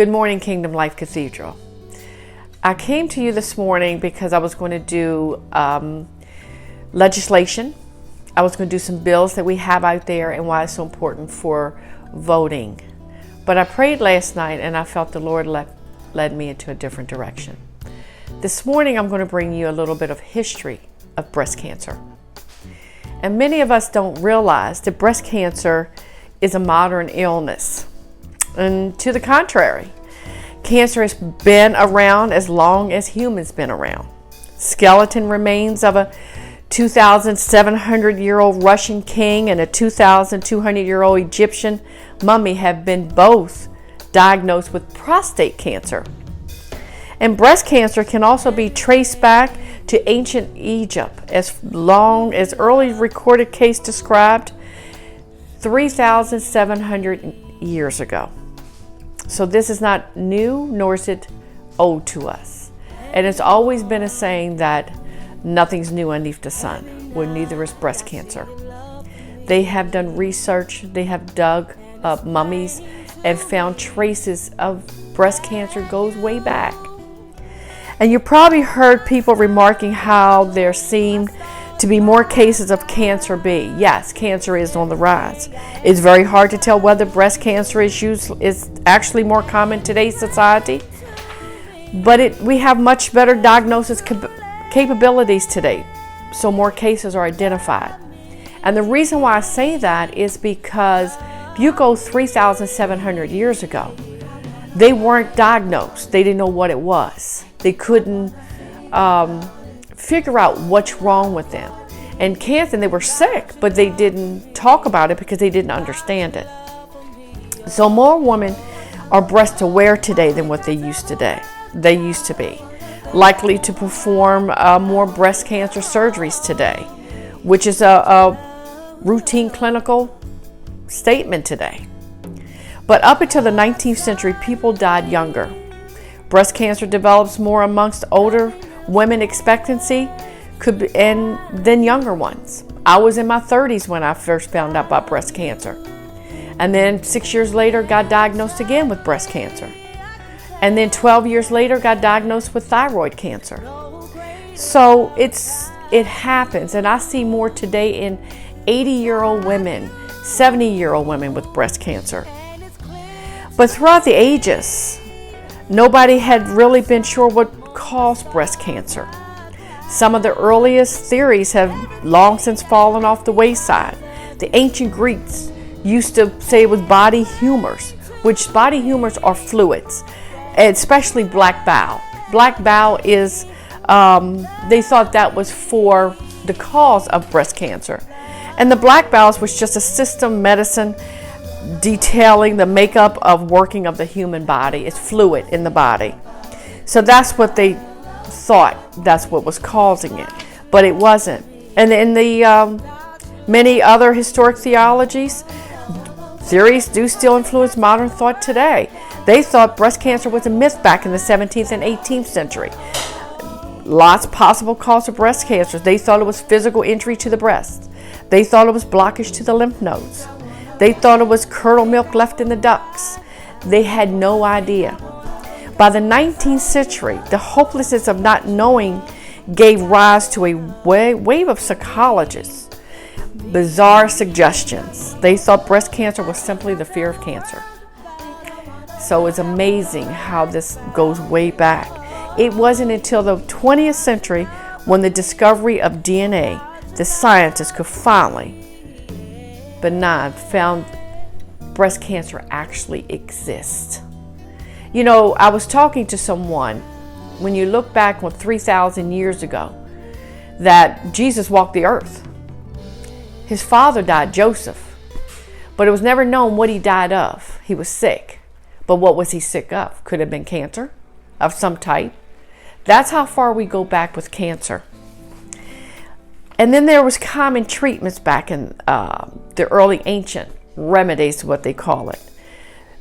Good morning, Kingdom Life Cathedral. I came to you this morning because I was going to do legislation. I was going to do some bills that we have out there and why it's so important for voting. But I prayed last night and I felt the Lord led me into a different direction. This morning I'm going to bring you a little bit of history of breast cancer. And many of us don't realize that breast cancer is a modern illness. And to the contrary, cancer has been around as long as humans been around. Skeleton remains of a 2,700-year-old Russian king and a 2,200-year-old Egyptian mummy have been both diagnosed with prostate cancer. And breast cancer can also be traced back to ancient Egypt, as long as early recorded case described 3,700 years ago. So this is not new, nor is it old to us. And it's always been a saying that nothing's new underneath the sun, well, neither is breast cancer. They have done research, they have dug up mummies and found traces of breast cancer goes way back. And you probably heard people remarking how there seem to be more cases of cancer B. Yes, cancer is on the rise. It's very hard to tell whether breast cancer is actually more common in today's society, but we have much better diagnosis capabilities today, so more cases are identified. And the reason why I say that is because if you go 3,700 years ago, they weren't diagnosed. They didn't know what it was. They couldn't figure out what's wrong with them. And cancer, they were sick, but they didn't talk about it because they didn't understand it. So more women are breast aware today than what they used to be. Likely to perform more breast cancer surgeries today, which is a routine clinical statement today. But up until the 19th century, people died younger. Breast cancer develops more amongst older women expectancy than younger ones. I was in my 30s when I first found out about breast cancer. And then 6 years later, got diagnosed again with breast cancer. And then 12 years later, got diagnosed with thyroid cancer. So it happens. And I see more today in 80-year-old women, 70-year-old women with breast cancer. But throughout the ages, nobody had really been sure what caused breast cancer. Some of the earliest theories have long since fallen off the wayside. The ancient Greeks used to say it was body humors, which body humors are fluids, especially black bile. Black bile is, they thought that was for the cause of breast cancer. And the black bile was just a system medicine detailing the makeup of working of the human body. It's fluid in the body. So that's what they thought, that's what was causing it, but it wasn't. And in the many other historic theories do still influence modern thought today. They thought breast cancer was a myth back in the 17th and 18th century. Lots of possible cause of breast cancer. They thought it was physical injury to the breast. They thought it was blockage to the lymph nodes. They thought it was curdled milk left in the ducts. They had no idea. By the 19th century, the hopelessness of not knowing gave rise to a wave of psychologists. Bizarre suggestions. They thought breast cancer was simply the fear of cancer. So it's amazing how this goes way back. It wasn't until the 20th century when the discovery of DNA, the scientists could finally found breast cancer actually exists. You know, I was talking to someone, when you look back on 3,000 years ago, that Jesus walked the earth. His father died, Joseph, but it was never known what he died of. He was sick, but what was he sick of? Could have been cancer of some type. That's how far we go back with cancer. And then there was common treatments back in the early ancient remedies, what they call it.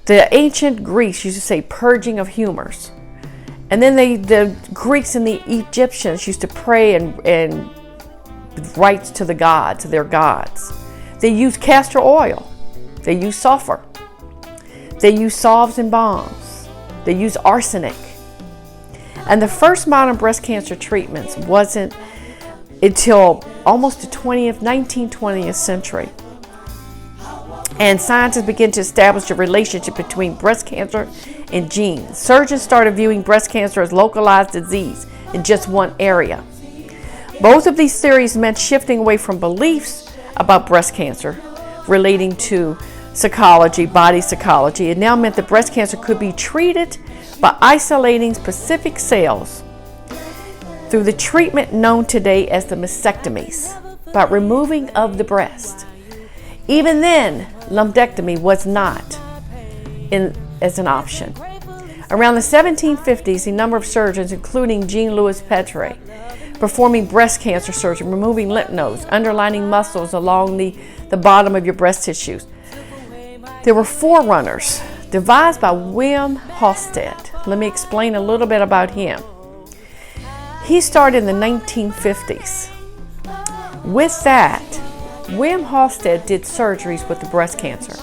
The ancient Greeks used to say purging of humors. And then the Greeks and the Egyptians used to pray and rites to the gods, their gods. They used castor oil. They used sulfur. They used salves and balms. They used arsenic. And the first modern breast cancer treatments wasn't until almost the 19th century. And scientists began to establish a relationship between breast cancer and genes. Surgeons started viewing breast cancer as localized disease in just one area. Both of these theories meant shifting away from beliefs about breast cancer relating to psychology, body psychology. It now meant that breast cancer could be treated by isolating specific cells through the treatment known today as the mastectomies, by removing of the breast. Even then, lumpectomy was not as an option. Around the 1750s, a number of surgeons, including Jean-Louis Petre, performing breast cancer surgery, removing lymph nodes, underlining muscles along the bottom of your breast tissues. There were forerunners devised by Wim Hofstede. Let me explain a little bit about him. He started in the 1950s. With that, Wim Hofstede did surgeries with the breast cancer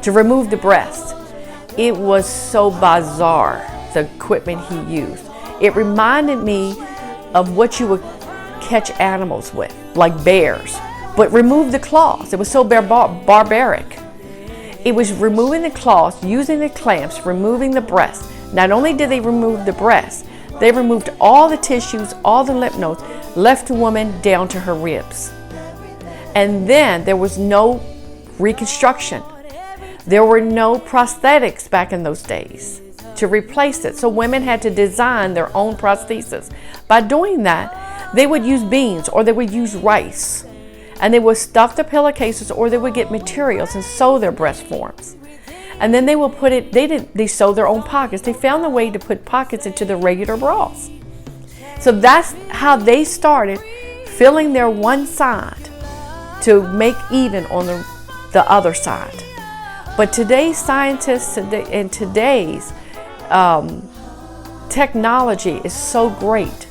to remove the breast. It was so bizarre, the equipment he used. It reminded me of what you would catch animals with, like bears, but remove the claws. It was so barbaric. It was removing the claws, using the clamps, removing the breast. Not only did they remove the breast, they removed all the tissues, all the lymph nodes, left the woman down to her ribs. And then there was no reconstruction. There were no prosthetics back in those days to replace it. So women had to design their own prosthesis. By doing that, they would use beans or they would use rice. And they would stuff the pillowcases, or they would get materials and sew their breast forms. And then they will put it, they sew their own pockets. They found a way to put pockets into the regular bras. So that's how they started filling their one side to make even on the other side. But today's scientists and today's technology is so great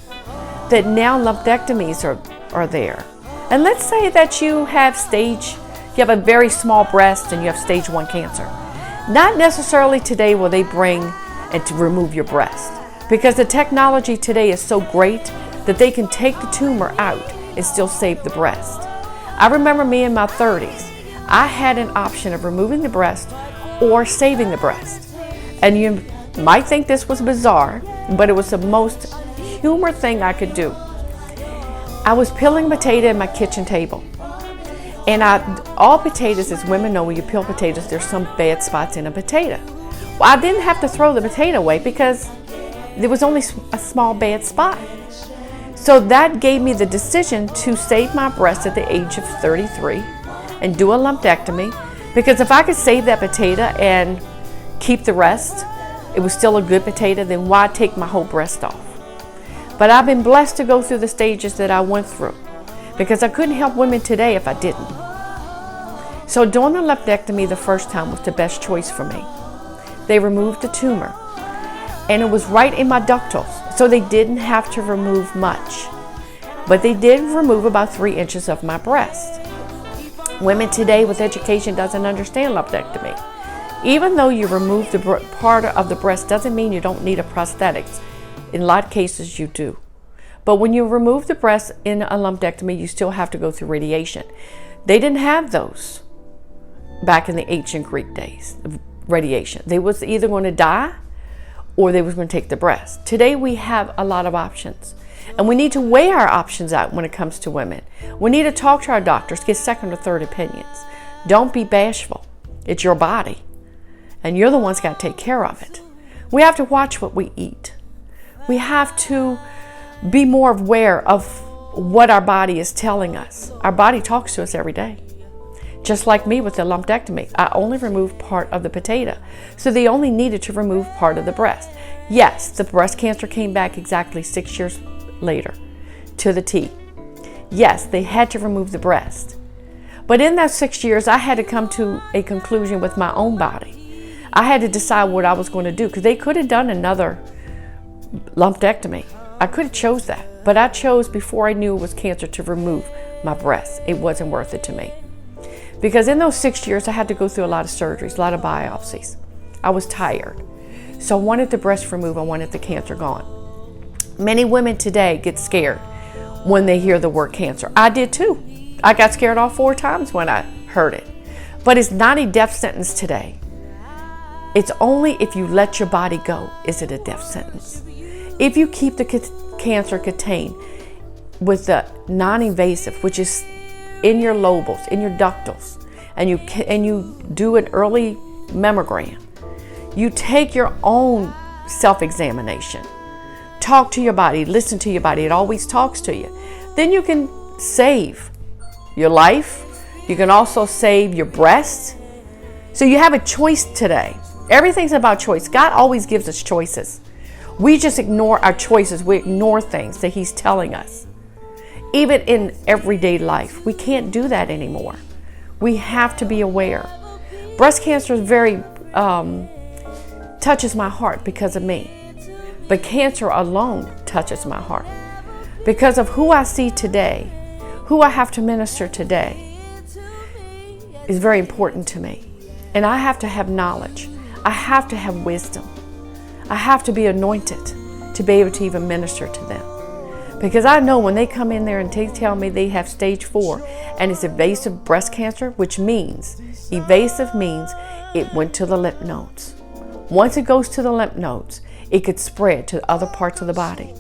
that now lumpectomies are there. And let's say that you have a very small breast and you have stage 1 cancer. Not necessarily today will they bring and to remove your breast, because the technology today is so great that they can take the tumor out and still save the breast. I remember me in my 30s, I had an option of removing the breast or saving the breast. And you might think this was bizarre, but it was the most humor thing I could do. I was peeling potato at my kitchen table. And all potatoes, as women know, when you peel potatoes, there's some bad spots in a potato. Well, I didn't have to throw the potato away because there was only a small bad spot. So that gave me the decision to save my breast at the age of 33 and do a lumpectomy, because if I could save that potato and keep the rest, it was still a good potato, then why take my whole breast off? But I've been blessed to go through the stages that I went through, because I couldn't help women today if I didn't. So doing a lumpectomy the first time was the best choice for me. They removed the tumor, and it was right in my ductals, so they didn't have to remove much. But they did remove about 3 inches of my breast. Women today with education doesn't understand lumpectomy. Even though you remove the part of the breast doesn't mean you don't need a prosthetics. In a lot of cases you do. But when you remove the breast in a lumpectomy, you still have to go through radiation. They didn't have those back in the ancient Greek days, radiation. They was either going to die or they was going to take the breast. Today we have a lot of options. And we need to weigh our options out when it comes to women. We need to talk to our doctors, get second or third opinions. Don't be bashful. It's your body. And you're the ones got to take care of it. We have to watch what we eat. We have to be more aware of what our body is telling us. Our body talks to us every day. Just like me with the lumpectomy, I only removed part of the potato. So they only needed to remove part of the breast. Yes, the breast cancer came back exactly 6 years later, to the T. Yes, they had to remove the breast. But in those 6 years, I had to come to a conclusion with my own body. I had to decide what I was going to do, because they could have done another lumpectomy. I could have chose that, but I chose before I knew it was cancer to remove my breast. It wasn't worth it to me. Because in those 6 years, I had to go through a lot of surgeries, a lot of biopsies. I was tired. So I wanted the breast removed. I wanted the cancer gone. Many women today get scared when they hear the word cancer. I did too. I got scared all 4 times when I heard it. But it's not a death sentence today. It's only if you let your body go is it a death sentence. If you keep the cancer contained with the non-invasive, which is in your lobules, in your ductals, and you do an early mammogram, you take your own self-examination, talk to your body, listen to your body, it always talks to you, then you can save your life. You can also save your breast. So you have a choice today. Everything's about choice. God always gives us choices. We just ignore our choices. We ignore things that He's telling us. Even in everyday life, we can't do that anymore. We have to be aware. Breast cancer is very, touches my heart because of me. But cancer alone touches my heart. Because of who I see today, who I have to minister today, is very important to me. And I have to have knowledge. I have to have wisdom. I have to be anointed to be able to even minister to them. Because I know when they come in there and they tell me they have stage 4 and it's invasive breast cancer, which means, evasive means it went to the lymph nodes. Once it goes to the lymph nodes, it could spread to other parts of the body.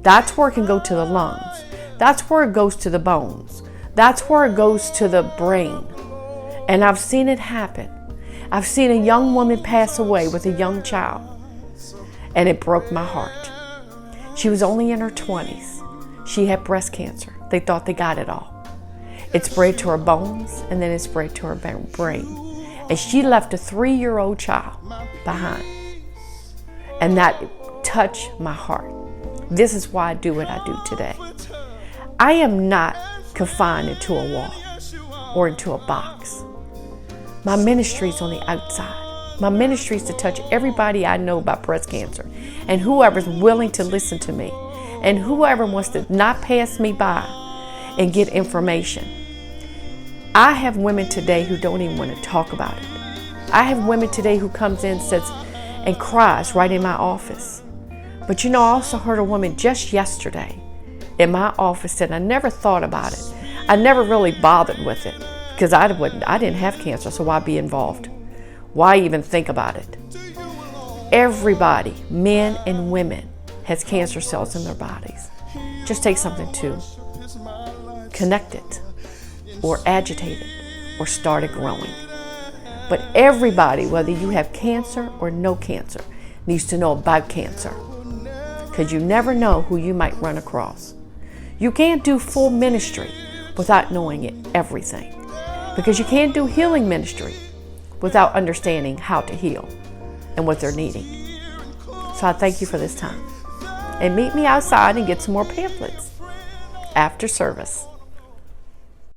That's where it can go to the lungs. That's where it goes to the bones. That's where it goes to the brain. And I've seen it happen. I've seen a young woman pass away with a young child, and it broke my heart. She was only in her 20s. She had breast cancer. They thought they got it all. It spread to her bones, and then it spread to her brain. And she left a 3-year-old child behind. And that touched my heart. This is why I do what I do today. I am not confined into a wall or into a box. My ministry is on the outside. My ministry is to touch everybody I know about breast cancer, and whoever's willing to listen to me, and whoever wants to not pass me by and get information. I have women today who don't even want to talk about it. I have women today who comes in, sits and cries right in my office. But you know, I also heard a woman just yesterday in my office said, I never thought about it. I never really bothered with it because I didn't have cancer, so why be involved? Why even think about it? Everybody, men and women, has cancer cells in their bodies. Just take something to connect it or agitate it or start it growing. But everybody, whether you have cancer or no cancer, needs to know about cancer, because you never know who you might run across. You can't do full ministry without knowing everything, because you can't do healing ministry without understanding how to heal and what they're needing. So I thank you for this time. And meet me outside and get some more pamphlets after service.